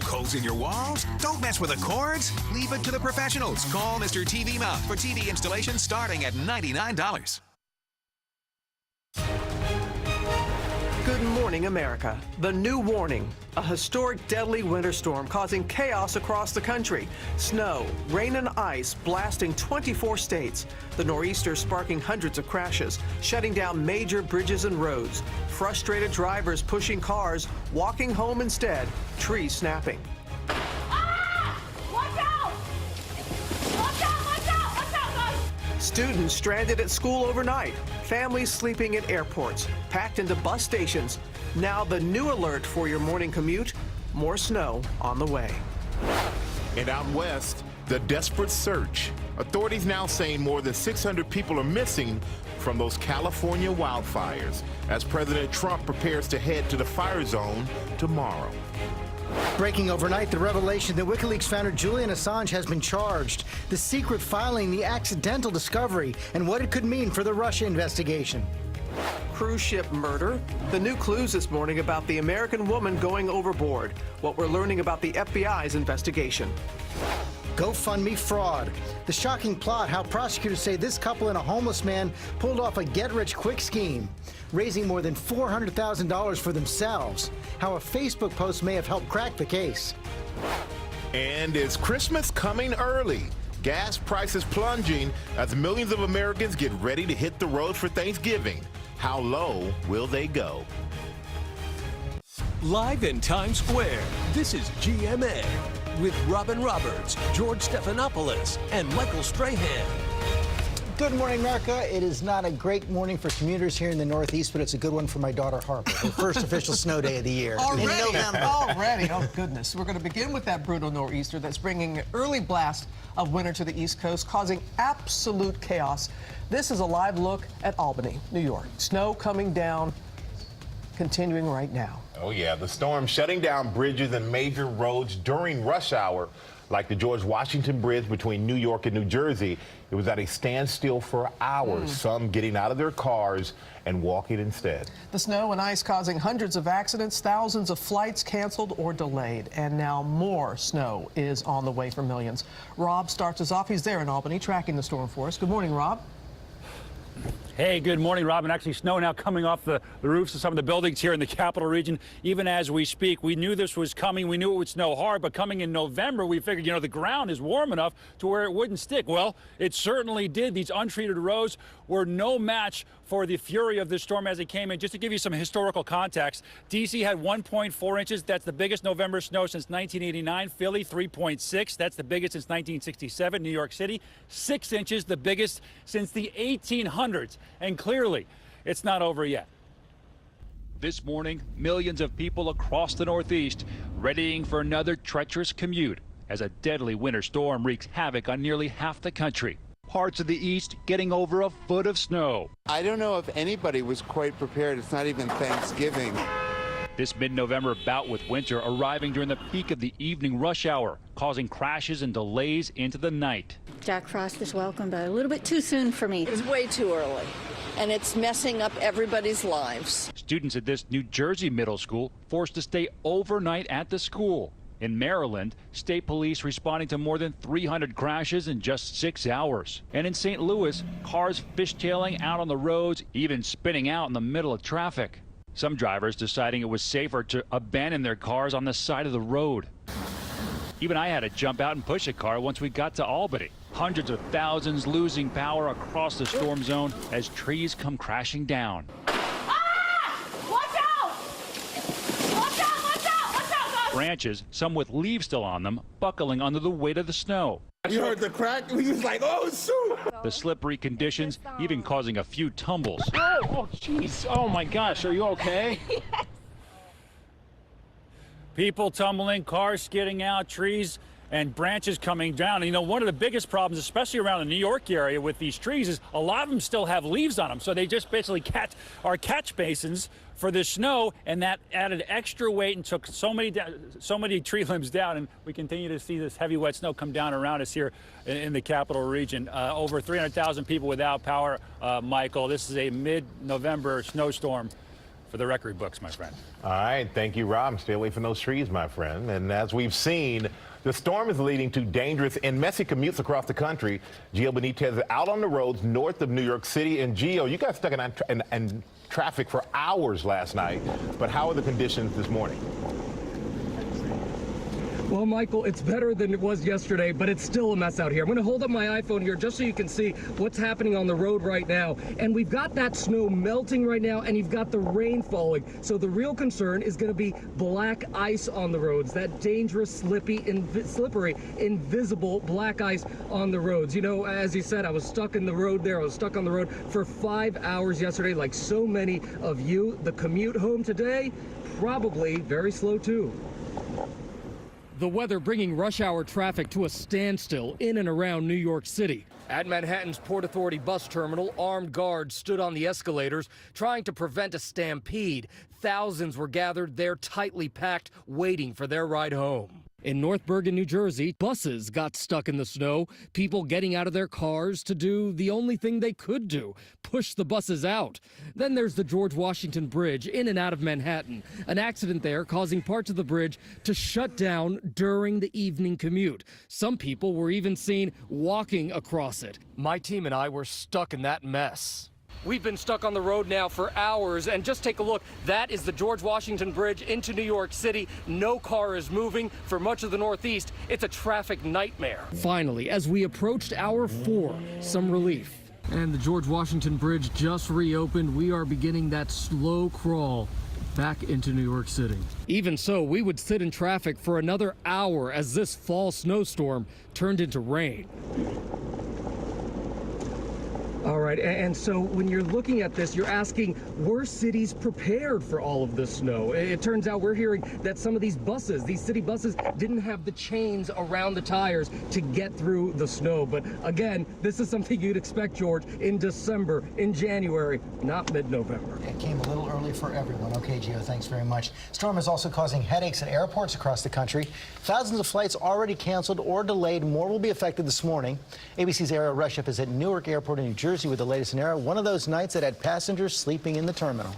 poke holes in your walls. Don't mess with the cords. Leave it to the professionals. Call Mr. TV Mount for TV installation starting at $99. Good morning, America. The new warning. A historic deadly winter storm causing chaos across the country. Snow, rain, and ice blasting 24 states. The nor'easter sparking hundreds of crashes, shutting down major bridges and roads. Frustrated drivers pushing cars, walking home instead. Trees snapping. Students stranded at school overnight. Families sleeping at airports, packed into bus stations. Now the new alert for your morning commute, more snow on the way. And out west, the desperate search. Authorities now saying more than 600 people are missing from those California wildfires as President Trump prepares to head to the fire zone tomorrow. Breaking overnight, the revelation that WikiLeaks founder Julian Assange has been charged, the secret filing, the accidental discovery, and what it could mean for the Russia investigation. Cruise ship murder. The new clues this morning about the American woman going overboard. What we're learning about the FBI's investigation. GoFundMe fraud. The shocking plot, how prosecutors say this couple and a homeless man pulled off a get-rich-quick scheme, raising more than $400,000 for themselves. How a Facebook post may have helped crack the case. And is Christmas coming early? Gas prices plunging as millions of Americans get ready to hit the road for Thanksgiving. How low will they go? Live in Times Square, this is GMA with Robin Roberts, George Stephanopoulos, and Michael Strahan. Good morning, America. It is not a great morning for commuters here in the Northeast, but it's a good one for my daughter, Harper, her first official snow day of the year in November. Already, oh goodness. We're going to begin with that brutal nor'easter that's bringing an early blast of winter to the East Coast, causing absolute chaos. This is a live look at Albany, New York. Snow coming down, continuing right now. Oh yeah, the storm shutting down bridges and major roads during rush hour, like the George Washington Bridge between New York and New Jersey. It was at a standstill for hours, some getting out of their cars and walking instead. The snow and ice causing hundreds of accidents, thousands of flights canceled or delayed, and now more snow is on the way for millions. Rob starts us off. He's there in Albany tracking the storm for us. Good morning, Rob. Hey, good morning, Robin. Actually, snow now coming off the roofs of some of the buildings here in the capital region. Even as we speak, we knew this was coming. We knew it would snow hard, but coming in November, we figured, the ground is warm enough to where it wouldn't stick. Well, it certainly did. These untreated roads were no match for the fury of this storm as it came in. Just to give you some historical context, D.C. had 1.4 inches. That's the biggest November snow since 1989. Philly, 3.6. That's the biggest since 1967. New York City, 6 inches, the biggest since the 1800s. And clearly, it's not over yet. This morning, millions of people across the Northeast readying for another treacherous commute as a deadly winter storm wreaks havoc on nearly half the country. Parts of the East getting over a foot of snow. I don't know if anybody was quite prepared. It's not even Thanksgiving. This mid-November bout with winter arriving during the peak of the evening rush hour, causing crashes and delays into the night. Jack Frost is welcome, but a little bit too soon for me. It's way too early, and it's messing up everybody's lives. Students at this New Jersey middle school forced to stay overnight at the school. In Maryland, state police responding to more than 300 crashes in just 6 hours. And in St. Louis, cars fishtailing out on the roads, even spinning out in the middle of traffic. Some drivers deciding it was safer to abandon their cars on the side of the road. Even I had to jump out and push a car once we got to Albany. Hundreds of thousands losing power across the storm zone as trees come crashing down. Branches, some with leaves still on them, buckling under the weight of the snow. You heard the crack? We was like, oh, shoot! The slippery conditions even causing a few tumbles. Oh, jeez. Oh, my gosh. Are you okay? Yes. People tumbling, cars skidding out, trees and branches coming down. One of the biggest problems, especially around the New York area with these trees, is a lot of them still have leaves on them. So they just basically are catch basins for the snow, and that added extra weight and took so many tree limbs down. And we continue to see this heavy, wet snow come down around us here in the capital region. Over 300,000 people without power, Michael. This is a mid-November snowstorm for the record books, my friend. All right, thank you, Rob. Stay away from those trees, my friend. And as we've seen, the storm is leading to dangerous and messy commutes across the country. Gio Benitez is out on the roads north of New York City. And Gio, you got stuck in traffic for hours last night. But how are the conditions this morning? Well, Michael, it's better than it was yesterday, but it's still a mess out here. I'm going to hold up my iPhone here just so you can see what's happening on the road right now. And we've got that snow melting right now, and you've got the rain falling. So the real concern is going to be black ice on the roads, that dangerous, slippery, invisible black ice on the roads. You know, as you said, I was stuck in the road there. I was stuck on the road for 5 hours yesterday, like so many of you. The commute home today, probably very slow, too. The weather bringing rush hour traffic to a standstill in and around New York City. At Manhattan's Port Authority bus terminal, armed guards stood on the escalators trying to prevent a stampede. Thousands were gathered there tightly packed, waiting for their ride home. In North Bergen, New Jersey, buses got stuck in the snow, people getting out of their cars to do the only thing they could do, push the buses out. Then there's the George Washington Bridge in and out of Manhattan. An accident there causing parts of the bridge to shut down during the evening commute. Some people were even seen walking across it. My team and I were stuck in that mess. We've been stuck on the road now for hours, and just take a look. That is the George Washington Bridge into New York City. No car is moving. For much of the Northeast, it's a traffic nightmare. Finally, as we approached hour 4, some relief. And the George Washington Bridge just reopened. We are beginning that slow crawl back into New York City. Even so, we would sit in traffic for another hour as this fall snowstorm turned into rain. All right, and so when you're looking at this, you're asking, were cities prepared for all of this snow? It turns out we're hearing that some of these buses, these city buses, didn't have the chains around the tires to get through the snow. But again, this is something you'd expect, George, in December, in January, not mid-November. It came a little early for everyone. Okay, Gio, thanks very much. Storm is also causing headaches at airports across the country. Thousands of flights already canceled or delayed. More will be affected this morning. ABC's Ariel Reshef is at Newark Airport in New Jersey with the latest scenario. One of those nights that had passengers sleeping in the terminal.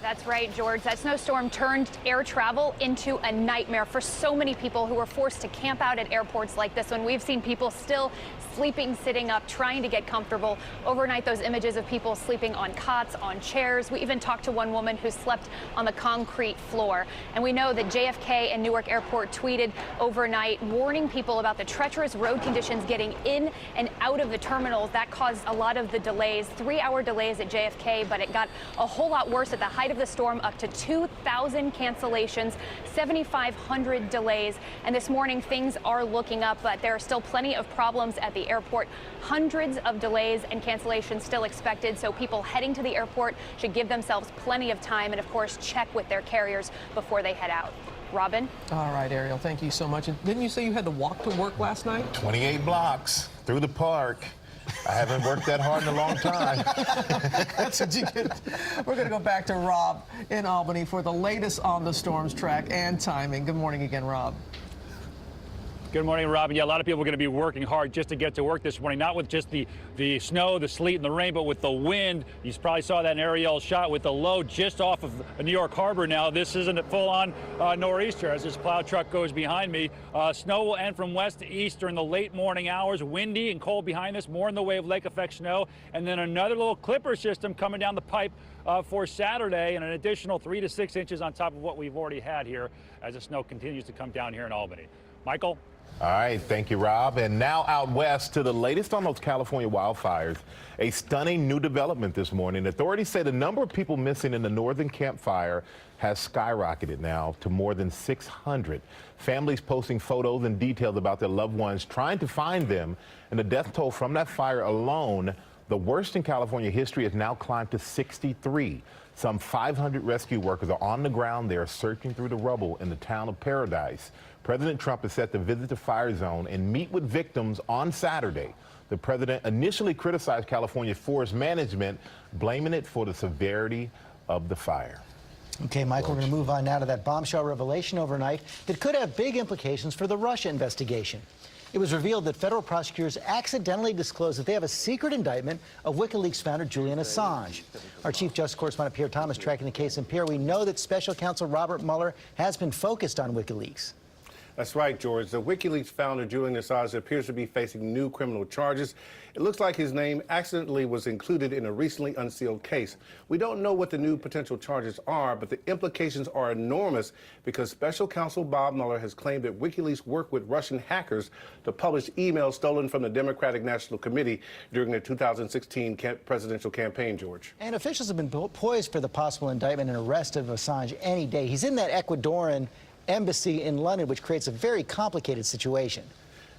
That's right, George. That snowstorm turned air travel into a nightmare for so many people who were forced to camp out at airports like this one. We've seen people still sleeping, sitting up, trying to get comfortable. Overnight, those images of people sleeping on cots, on chairs. We even talked to one woman who slept on the concrete floor. And we know that JFK and Newark Airport tweeted overnight, warning people about the treacherous road conditions getting in and out of the terminals. That caused a lot of the delays, 3-hour delays at JFK, but it got a whole lot worse at the height of the storm, up to 2,000 cancellations, 7,500 delays. And this morning, things are looking up, but there are still plenty of problems at the airport. Hundreds of delays and cancellations still expected, so people heading to the airport should give themselves plenty of time and, of course, check with their carriers before they head out. Robin? All right, Ariel, thank you so much. And didn't you say you had to walk to work last night? 28 blocks through the park. I haven't worked that hard in a long time. That's what you get. We're going to go back to Rob in Albany for the latest on the storm's track and timing. Good morning again, Rob. Good morning, Robin. Yeah, a lot of people are going to be working hard just to get to work this morning, not with just the snow, the sleet, and the rain, but with the wind. You probably saw that in aerial shot with the low just off of New York Harbor now. This isn't a full-on nor'easter as this plow truck goes behind me. Snow will end from west to east during the late morning hours. Windy and cold behind us, more in the way of lake effect snow, and then another little clipper system coming down the pipe for Saturday, and an additional 3 to 6 inches on top of what we've already had here as the snow continues to come down here in Albany. Michael? All right, thank you, Rob. And now out west to the latest on those California wildfires. A stunning new development this morning. Authorities say the number of people missing in the northern Camp Fire has skyrocketed now to more than 600. Families posting photos and details about their loved ones trying to find them. And the death toll from that fire alone, the worst in California history, has now climbed to 63. Some 500 rescue workers are on the ground there searching through the rubble in the town of Paradise. President Trump is set to visit the fire zone and meet with victims on Saturday. The president initially criticized California's forest management, blaming it for the severity of the fire. Okay, Michael, we're going to move on now to that bombshell revelation overnight that could have big implications for the Russia investigation. It was revealed that federal prosecutors accidentally disclosed that they have a secret indictment of WikiLeaks founder Julian Assange. Our Chief Justice Correspondent Pierre Thomas tracking the case. And Pierre, we know that Special Counsel Robert Mueller has been focused on WikiLeaks. That's right, George. The WikiLeaks founder, Julian Assange, appears to be facing new criminal charges. It looks like his name accidentally was included in a recently unsealed case. We don't know what the new potential charges are, but the implications are enormous because Special Counsel Bob Mueller has claimed that WikiLeaks worked with Russian hackers to publish emails stolen from the Democratic National Committee during the 2016 presidential campaign, George. And officials have been poised for the possible indictment and arrest of Assange any day. He's in that Ecuadorian embassy in London, which creates a very complicated situation.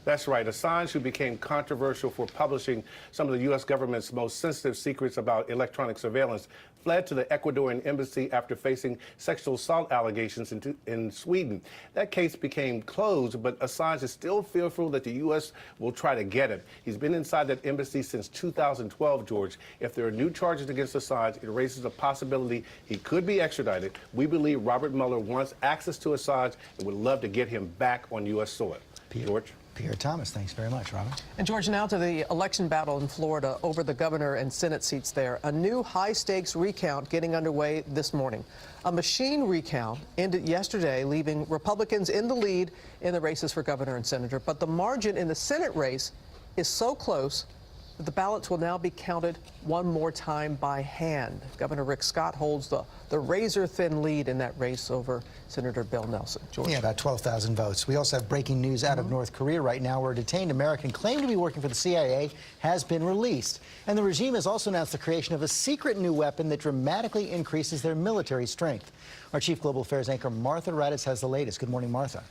That's right. Assange, who became controversial for publishing some of the U.S. government's most sensitive secrets about electronic surveillance, fled to the Ecuadorian embassy after facing sexual assault allegations in Sweden. That case became closed, but Assange is still fearful that the U.S. will try to get him. He's been inside that embassy since 2012, George. If there are new charges against Assange, it raises the possibility he could be extradited. We believe Robert Mueller wants access to Assange and would love to get him back on U.S. soil. George? Pierre Thomas, thanks very much, Robert. And George, now to the election battle in Florida over the governor and Senate seats there. A new high-stakes recount getting underway this morning. A machine recount ended yesterday, leaving Republicans in the lead in the races for governor and senator. But the margin in the Senate race is so close that the ballots will now be counted one more time by hand. Governor Rick Scott holds the razor-thin lead in that race over Senator Bill Nelson. George? Yeah, about 12,000 votes. We also have breaking news out of North Korea right now, where a detained American claimed to be working for the CIA has been released. And the regime has also announced the creation of a secret new weapon that dramatically increases their military strength. Our Chief Global Affairs anchor, Martha Raddatz, has the latest. Good morning, Martha.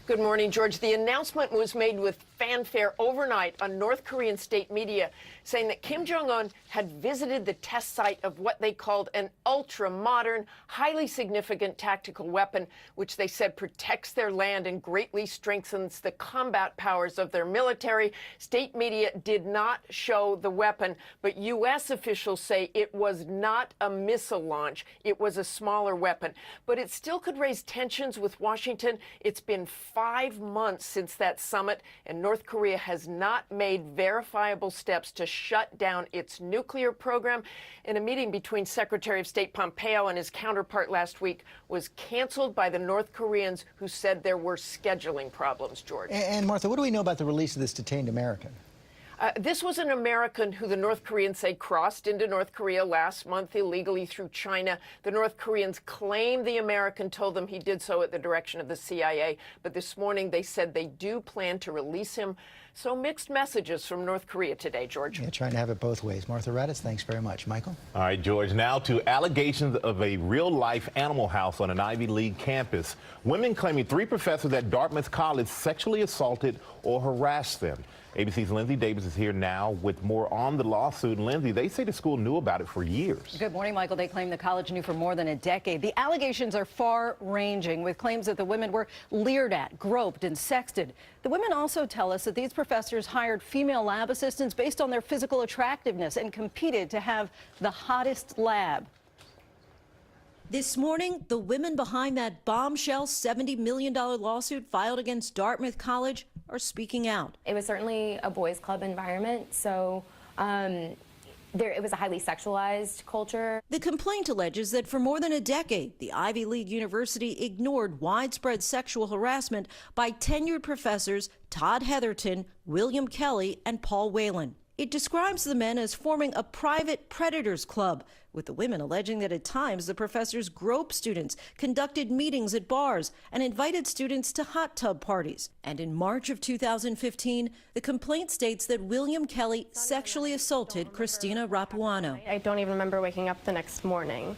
Good morning, George. The announcement was made with fanfare overnight on North Korean state media, saying that Kim Jong-un had visited the test site of what they called an ultra-modern, highly significant tactical weapon, which they said protects their land and greatly strengthens the combat powers of their military. State media did not show the weapon, but U.S. officials say it was not a missile launch. It was a smaller weapon. But it still could raise tensions with Washington. It's been 5 months since that summit, and North Korea has not made verifiable steps to shut down its nuclear program. And a meeting between Secretary of State Pompeo and his counterpart last week was canceled by the North Koreans, who said there were scheduling problems, George. And Martha, what do we know about the release of this detained American? This was an American who the North Koreans say crossed into North Korea last month illegally through China. The North Koreans claim the American told them he did so at the direction of the CIA. But this morning they said they do plan to release him. So mixed messages from North Korea today, George. Yeah, trying to have it both ways. Martha Raddatz, thanks very much. Michael? All right, George, now to allegations of a real-life animal house on an Ivy League campus. Women claiming 3 professors at Dartmouth College sexually assaulted or harassed them. ABC's Lindsay Davis is here now with more on the lawsuit. Lindsay, they say the school knew about it for years. Good morning, Michael. They claim the college knew for more than a decade. The allegations are far-ranging, with claims that the women were leered at, groped, and sexted. The women also tell us that these professors hired female lab assistants based on their physical attractiveness and competed to have the hottest lab. This morning, the women behind that bombshell $70 million lawsuit filed against Dartmouth College are speaking out. It was certainly a boys' club environment, so it was a highly sexualized culture. The complaint alleges that for more than a decade, the Ivy League university ignored widespread sexual harassment by tenured professors Todd Heatherton, William Kelly, and Paul Whelan. It describes the men as forming a private predators club, with the women alleging that at times the professors groped students, conducted meetings at bars, and invited students to hot tub parties. And in March of 2015, the complaint states that William Kelly sexually assaulted Christina Rapuano. I don't even remember waking up the next morning.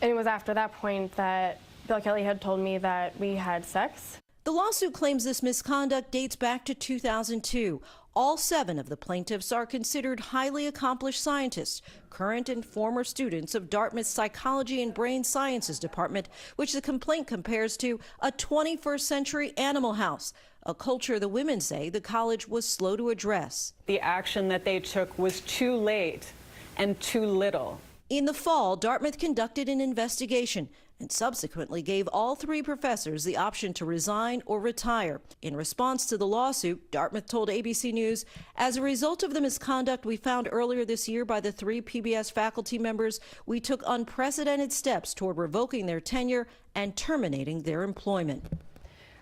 And it was after that point that Bill Kelly had told me that we had sex. The lawsuit claims this misconduct dates back to 2002. All 7 of the plaintiffs are considered highly accomplished scientists, current and former students of Dartmouth's Psychology and Brain Sciences Department, which the complaint compares to a 21st century animal house, a culture the women say the college was slow to address. The action that they took was too late and too little. In the fall, Dartmouth conducted an investigation and subsequently gave all 3 professors the option to resign or retire. In response to the lawsuit, Dartmouth told ABC News, as a result of the misconduct we found earlier this year by the 3 PBS faculty members, we took unprecedented steps toward revoking their tenure and terminating their employment.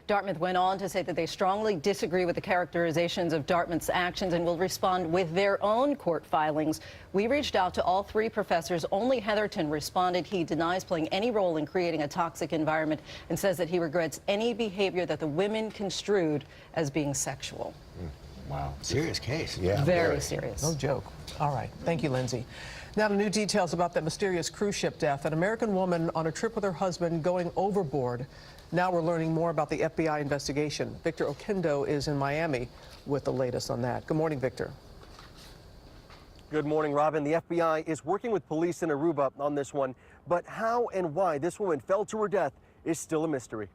Dartmouth went on to say that they strongly disagree with the characterizations of Dartmouth's actions and will respond with their own court filings. We reached out to all 3 professors. Only Heatherton responded. He denies playing any role in creating a toxic environment and says that he regrets any behavior that the women construed as being sexual. Wow. Serious case. Yeah. Very serious. No joke. All right. Thank you, Lindsay. Now to new details about that mysterious cruise ship death. An American woman on a trip with her husband going overboard. Now we're learning more about the FBI investigation. Victor Oquendo is in Miami with the latest on that. Good morning, Victor. Good morning, Robin. The FBI is working with police in Aruba on this one, but how and why this woman fell to her death is still a mystery.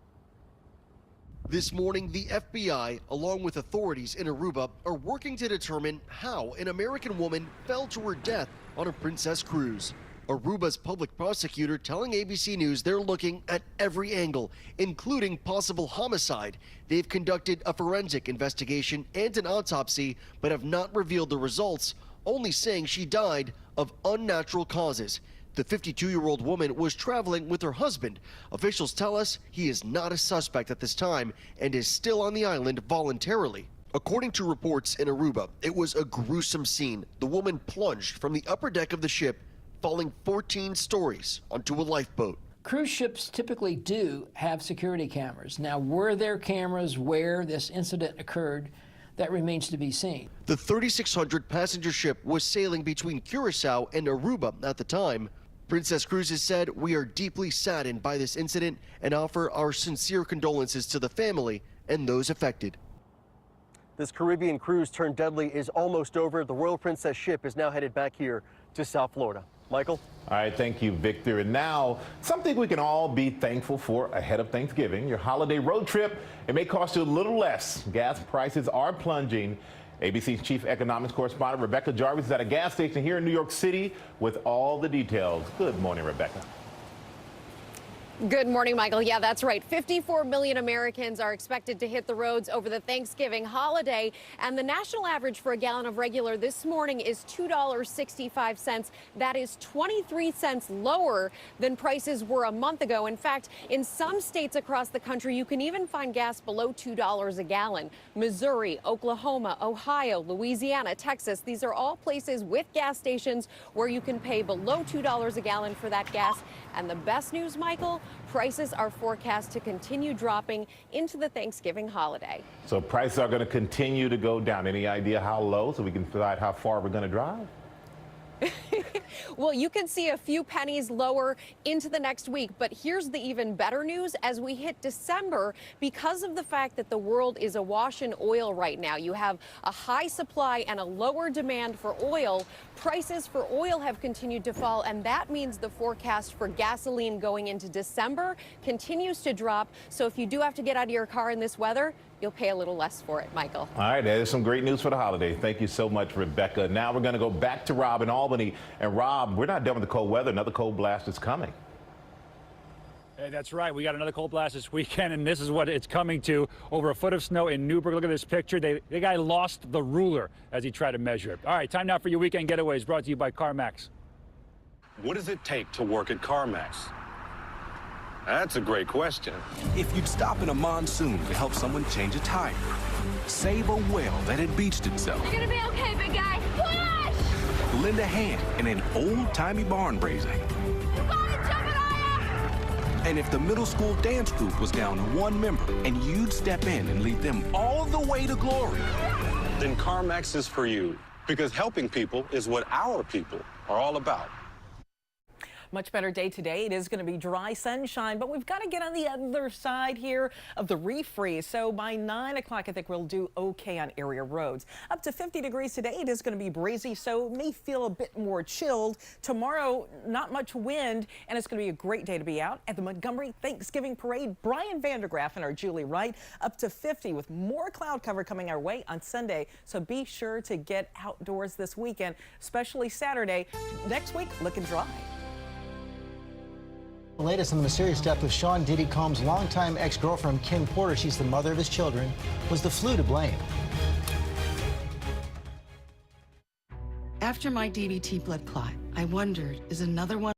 This morning, the FBI, along with authorities in Aruba, are working to determine how an American woman fell to her death on a Princess cruise. Aruba's public prosecutor telling ABC News they're looking at every angle, including possible homicide. They've conducted a forensic investigation and an autopsy, but have not revealed the results, only saying she died of unnatural causes. The 52-year-old woman was traveling with her husband. Officials tell us he is not a suspect at this time and is still on the island voluntarily. According to reports in Aruba, it was a gruesome scene. The woman plunged from the upper deck of the ship, falling 14 stories onto a lifeboat. Cruise ships typically do have security cameras. Now, were there cameras where this incident occurred? That remains to be seen. The 3,600 passenger ship was sailing between Curacao and Aruba at the time. Princess Cruises said, "We are deeply saddened by this incident and offer our sincere condolences to the family and those affected." This Caribbean cruise turned deadly is almost over. The Royal Princess ship is now headed back here to South Florida. Michael? All right, thank you, Victor. And now, something we can all be thankful for ahead of Thanksgiving. Your holiday road trip, it may cost you a little less. Gas prices are plunging. ABC's chief economics correspondent Rebecca Jarvis is at a gas station here in New York City with all the details. Good morning, Rebecca. Good morning, Michael. Yeah, that's right. 54 million Americans are expected to hit the roads over the Thanksgiving holiday, and the national average for a gallon of regular this morning is $2.65. That is 23 cents lower than prices were a month ago. In fact, in some states across the country, you can even find gas below $2 a gallon. Missouri, Oklahoma, Ohio, Louisiana, Texas, these are all places with gas stations where you can pay below $2 a gallon for that gas. And the best news, Michael, prices are forecast to continue dropping into the Thanksgiving holiday. So prices are going to continue to go down. Any idea how low, so we can decide how far we're going to drive? Well, you can see a few pennies lower into the next week, but here's the even better news. As we hit December, because of the fact that the world is awash in oil right now, you have a high supply and a lower demand for oil. Prices for oil have continued to fall, and that means the forecast for gasoline going into December continues to drop. So if you do have to get out of your car in this weather, you'll pay a little less for it, Michael. All right, there's some great news for the holiday. Thank you so much, Rebecca. Now we're going to go back to Rob in Albany. And Rob, we're not done with the cold weather. Another cold blast is coming. Hey, that's right. We got another cold blast this weekend, and this is what it's coming to. Over a foot of snow in Newburgh. Look at this picture. The guy lost the ruler as he tried to measure it. All right, time now for your weekend getaways, brought to you by CarMax. What does it take to work at CarMax? That's a great question. If you'd stop in a monsoon to help someone change a tire, save a whale that had beached itself, You're gonna be okay, big guy. Push! lend a hand in an old-timey barn raising. And if the middle school dance group was down to one member and you'd step in and lead them all the way to glory, Then CarMax is for you, because helping people is what our people are all about. Much better day today. It is going to be dry sunshine, but we've got to get on the other side here of the refreeze. So by 9 o'clock, I think we'll do okay on area roads. Up to 50 degrees today. It is going to be breezy, so it may feel a bit more chilled. Tomorrow, not much wind, and it's going to be a great day to be out at the Montgomery Thanksgiving Parade. Brian Vandergraff and our Julie Wright, up to 50 with more cloud cover coming our way on Sunday. So be sure to get outdoors this weekend, especially Saturday. Next week, looking dry. The latest on the mysterious death of Sean Diddy Combs' longtime ex-girlfriend, Kim Porter. She's the mother of his children. Was the flu to blame? After my DVT blood clot, I wondered, is another one